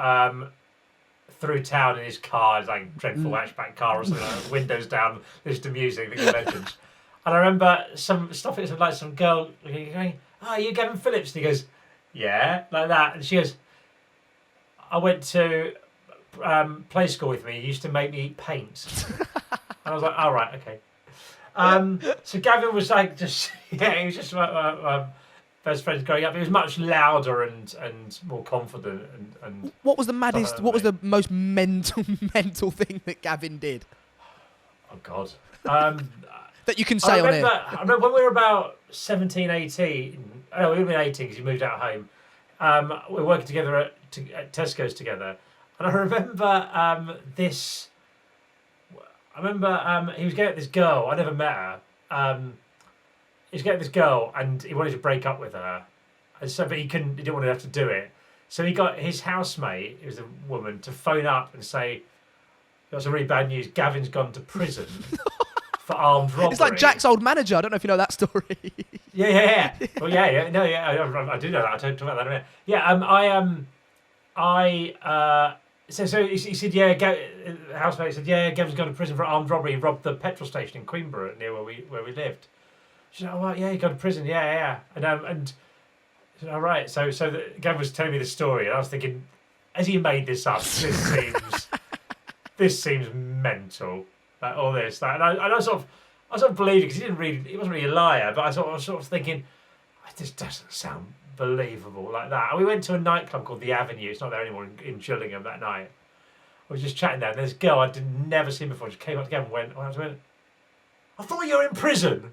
B: through town in his car, it's like dreadful hatchback car or something like that, windows down, listening to music, the conventions. And I remember some stuff, it was like some girl going, "Oh, you Gavin Phillips?" And he goes, "Yeah," like that. And she goes, "I went to play school with me. He used to make me eat paint." And I was like, "Oh, right, okay." So Gavin was like, just he was just my best friends growing up. He was much louder and more confident. And
C: what was the maddest? What was the most mental thing that Gavin did?
B: Oh God.
C: That you can say on here.
B: I remember when we were about 17, 18. Oh, we were 18 because he moved out home. We were working together at Tesco's together, and I remember this. I remember he was getting this girl. I never met her. He was getting this girl, and he wanted to break up with her, and so but he couldn't. He didn't want to have to do it. So he got his housemate, who was a woman, to phone up and say, "Got some really bad news. Gavin's gone to prison." For armed robbery.
C: It's like Jack's old manager. I don't know if you know that story.
B: Yeah. Well, yeah. No, yeah. I do know that. I talked about that in a minute. Yeah. So he said, yeah. The housemate said, yeah. Gavin's gone to prison for armed robbery. He robbed the petrol station in Queenborough near where we lived. She said, "Oh, well, yeah. He got to prison. Yeah. And I said, all right. So Gavin was telling me the story, and I was thinking, has he made this up? This seems mental. Like all this, and I sort of believed it because he wasn't really a liar, but I was sort of thinking, this doesn't sound believable like that. And we went to a nightclub called The Avenue. It's not there anymore in Gillingham that night. I was just chatting there, and this girl I'd never seen before just came up together and went, "I thought you were in prison." And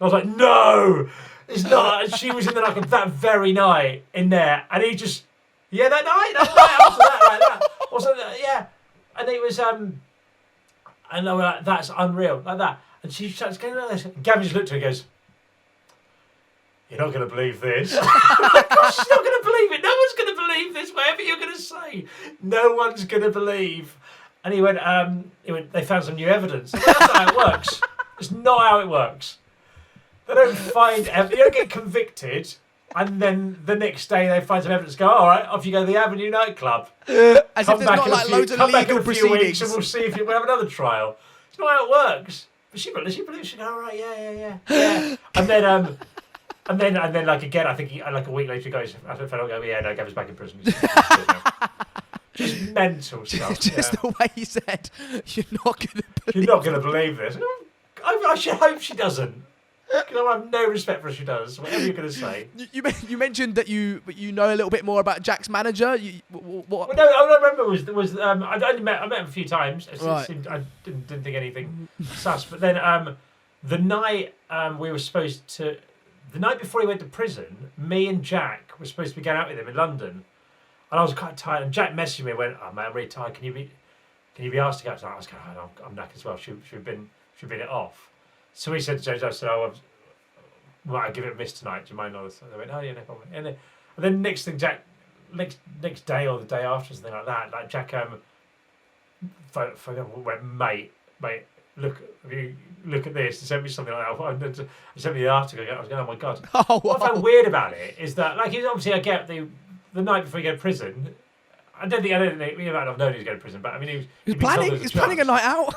B: I was like, "No, it's not." And she was in there like that very night in there, and he just, that night after that, like that, or something, yeah, and it was And they were like, "That's unreal," like that. And she starts going like this. Gavin just looked at her and goes, "You're not going to believe this." Of course she's not going to believe it. No one's going to believe this, whatever you're going to say. No one's going to believe. And he went, "They found some new evidence." That's not how it works. It's not how it works. They don't find evidence. You don't get convicted. And then the next day they find some evidence. Go, all right, off you go to the Avenue nightclub.
C: As if there's not like loads of legal proceedings.
B: And we'll see if we'll have another trial. It's not how it works. But she believes. She goes, "All right, yeah." And then like again, I think like a week later he goes, after the go, "Yeah, no, Gavin's back in prison." Just mental stuff.
C: Just the way he said, "You're not
B: going to believe this." I should hope she doesn't. I have no respect for her. She does whatever you're going to say.
C: You mentioned that you know a little bit more about Jack's manager. What?
B: Well, no, I remember was I met him a few times.
C: Right.
B: I didn't think anything sus. But then the night the night before he went to prison, me and Jack were supposed to be going out with him in London, and I was quite tired. And Jack messaged me and went, "Oh man, I'm really tired. Can you be asked to go tonight?" I was going, "I'm knackered as well. Should have been it off." So he said to James, "Might I give it a miss tonight? Do you mind?" They went, "Oh yeah, no problem." And then next thing, Jack, next day or the day after, something like that, like Jack went, mate, look at this. He sent me something like that. He sent me the article. I was going, "Oh my God."
C: Oh,
B: what I found weird about it is that, like, obviously I get the night before you go to prison. I don't think we might not have known he was going to prison, but I mean he was
C: planning a night out.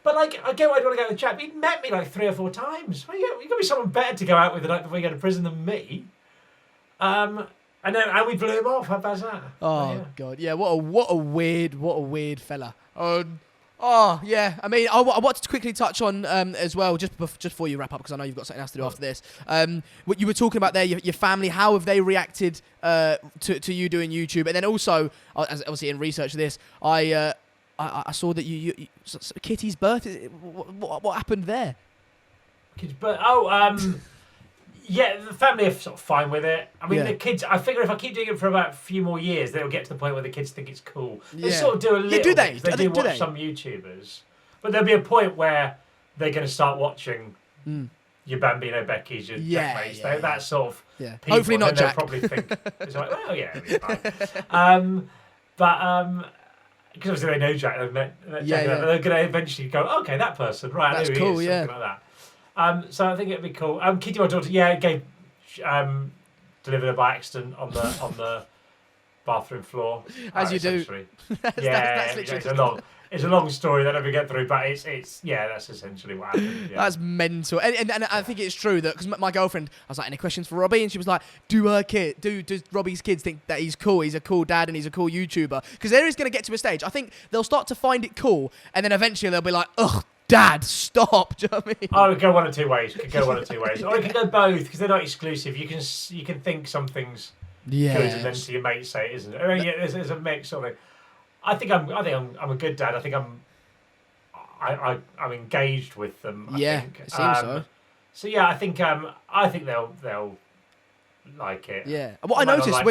B: But like, I get why I'd want to go with Jack. He'd met me like 3 or 4 times. Well, you got to be someone better to go out with the night before you go to prison than me. And we blew him off. How bad's that?
C: Oh God, yeah. What a weird fella. Oh yeah. I mean, I wanted to quickly touch on as well, just before you wrap up, because I know you've got something else to do after this. What you were talking about there, your family. How have they reacted to you doing YouTube? And then also, as obviously in research of this, I saw that you Kitty's birth. What happened there?
B: Kitty's birth. Yeah, the family are sort of fine with it. I mean, the kids. I figure if I keep doing it for about a few more years, they'll get to the point where the kids think it's cool. They sort of do a little.
C: Yeah, do they?
B: Bit, they do watch some YouTubers, but there'll be a point where they're going to start watching your Bambino Becky's, your JaackMates. That sort of people.
C: Hopefully not Jack.
B: They'll probably think it's like, well, yeah, it'll be fine. Because obviously they know Jack, they've met Jack, but they're going to eventually go, "Okay, that person, right?
C: That's
B: I know
C: cool,
B: who he is,"
C: yeah.
B: something like that. So I think it'd be cool. Kitty, my daughter, gave delivered her by accident on the bathroom floor.
C: As you do.
B: Essentially.
C: That's
B: Yeah,
C: literally
B: it's a long story that I never get through, but it's that's essentially what happened. Yeah.
C: That's mental, and I think it's true that because my girlfriend, I was like, any questions for Robbie, and she was like, does Robbie's kids think that he's cool? He's a cool dad and he's a cool YouTuber? Because there is going to get to a stage. I think they'll start to find it cool, and then eventually they'll be like, ugh. Dad, stop! Do you know what I mean?
B: Oh, it could go one of two ways. Or it could go both because they're not exclusive. You can think something's good, and then to your mate say it isn't. I mean, there's a mix sort of. I think I'm a good dad. I think I'm engaged with them. I think.
C: It seems so.
B: So yeah, I think they'll like it.
C: Yeah. What I noticed
B: like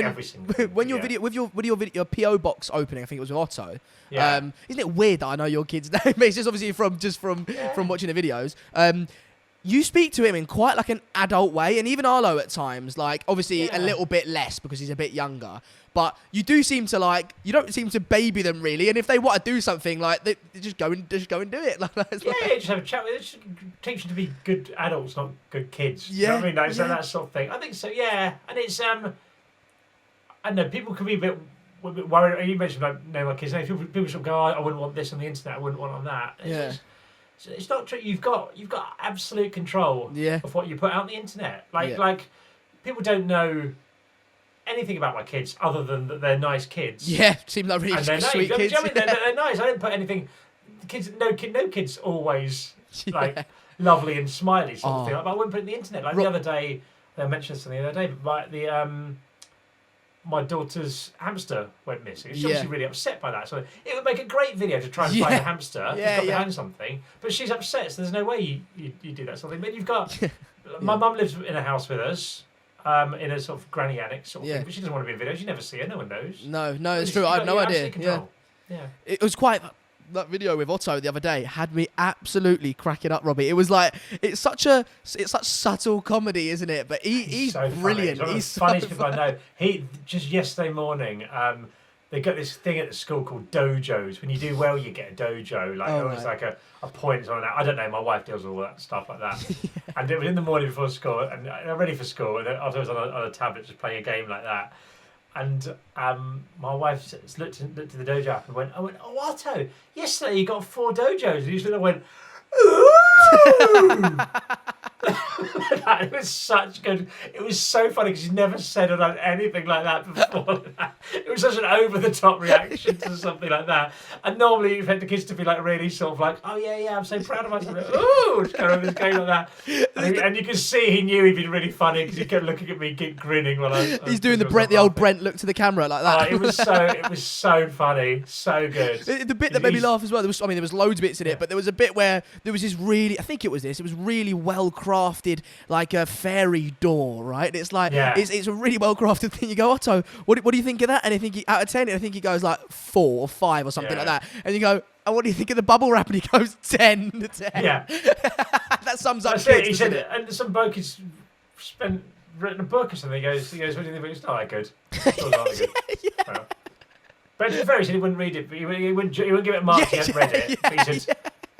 C: when your video with your PO box opening, I think it was with Otto.
B: Yeah.
C: Isn't it weird that I know your kid's name? It's just obviously from watching the videos. You speak to him in quite like an adult way, and even Arlo at times, like obviously a little bit less because he's a bit younger. But you do seem to you don't seem to baby them really, and if they want to do something, like they just go and do it.
B: Just have a chat with them. Teach them to be good adults, not good kids.
C: Yeah,
B: you know what I mean? Like, so that sort of thing. I think so. Yeah, and it's I don't know. People can be a bit worried. You mentioned like no, my kids. People sort of go, I wouldn't want this on the internet. I wouldn't want on that. It's not true. You've got absolute control of what you put out on the internet. Like people don't know anything about my kids other than that they're nice kids.
C: Yeah, seem like really sweet kids.
B: I mean, they're nice. I didn't put anything. Kids, no kid's always like lovely and smiley sort of thing. But I wouldn't put it on the internet. Like the other day, I mentioned something the other day. But my daughter's hamster went missing. She's obviously really upset by that. So it would make a great video to try and find a hamster. She's got behind something, but she's upset. So there's no way you do that sort of thing. But you've got my mum lives in a house with us. In a sort of granny annex sort of thing, but she doesn't want to be in videos. You never see her. No one knows.
C: No, it's true. I have no idea. Yeah. It was quite. That video with Otto the other day had me absolutely cracking up, Robbie. It was like it's such subtle comedy, isn't it? But he's so brilliant. He's
B: the funniest people I know. He just yesterday morning. They got this thing at the school called dojos. When you do well, you get a dojo. Like it's like a point on that. I don't know. My wife deals with all that stuff like that. And it was in the morning before school, and I'm ready for school. And I was on a tablet just playing a game like that. And my wife looked at the dojo app and went, oh Otto, yesterday you got 4 dojos. And usually I went, ooh. It was such good. It was so funny because he's never said or done anything like that before. It was such an over-the-top reaction to something like that. And normally you've had the kids to be like really sort of like, oh yeah, I'm so proud of myself. Ooh, just kind of this game like that. And you can see he knew he'd been really funny because he kept looking at me, keep grinning while
C: he's doing the old Brent look to the camera like that.
B: It was so funny, so good.
C: The bit that made me laugh as well. There was loads of bits in it, but there was a bit where there was this really, I think it was really well crafted, like a fairy door, right? It's like it's a really well crafted thing. You go, Otto, what do you think of that? And I think out of 10, I think he goes like 4 or 5 or something like that. And you go, and what do you think of the bubble wrap? And he goes 10 to 10. Yeah, that sums up. Kids,
B: he said, and some bloke has written a book or something. He goes, what do you think of it? It's not that good. It's not that good. Well, but to be fair, he said he wouldn't read it, but he wouldn't give it a mark. He hadn't read it. But he said,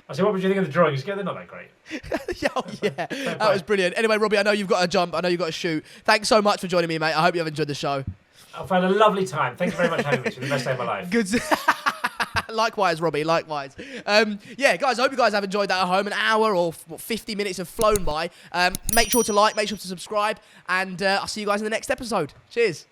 B: I said, what would you think of the drawings? They're not that great.
C: That was brilliant. Anyway, Robbie, I know you've got to jump. I know you've got to shoot. Thanks so much for joining me, mate. I hope you have enjoyed the show.
B: I've had a lovely time. Thank you very much for having me. It's been the best day of my life.
C: Good. Likewise, Robbie. Likewise. Yeah, guys, I hope you guys have enjoyed that at home. An hour or 50 minutes have flown by. Make sure to like, make sure to subscribe, and I'll see you guys in the next episode. Cheers.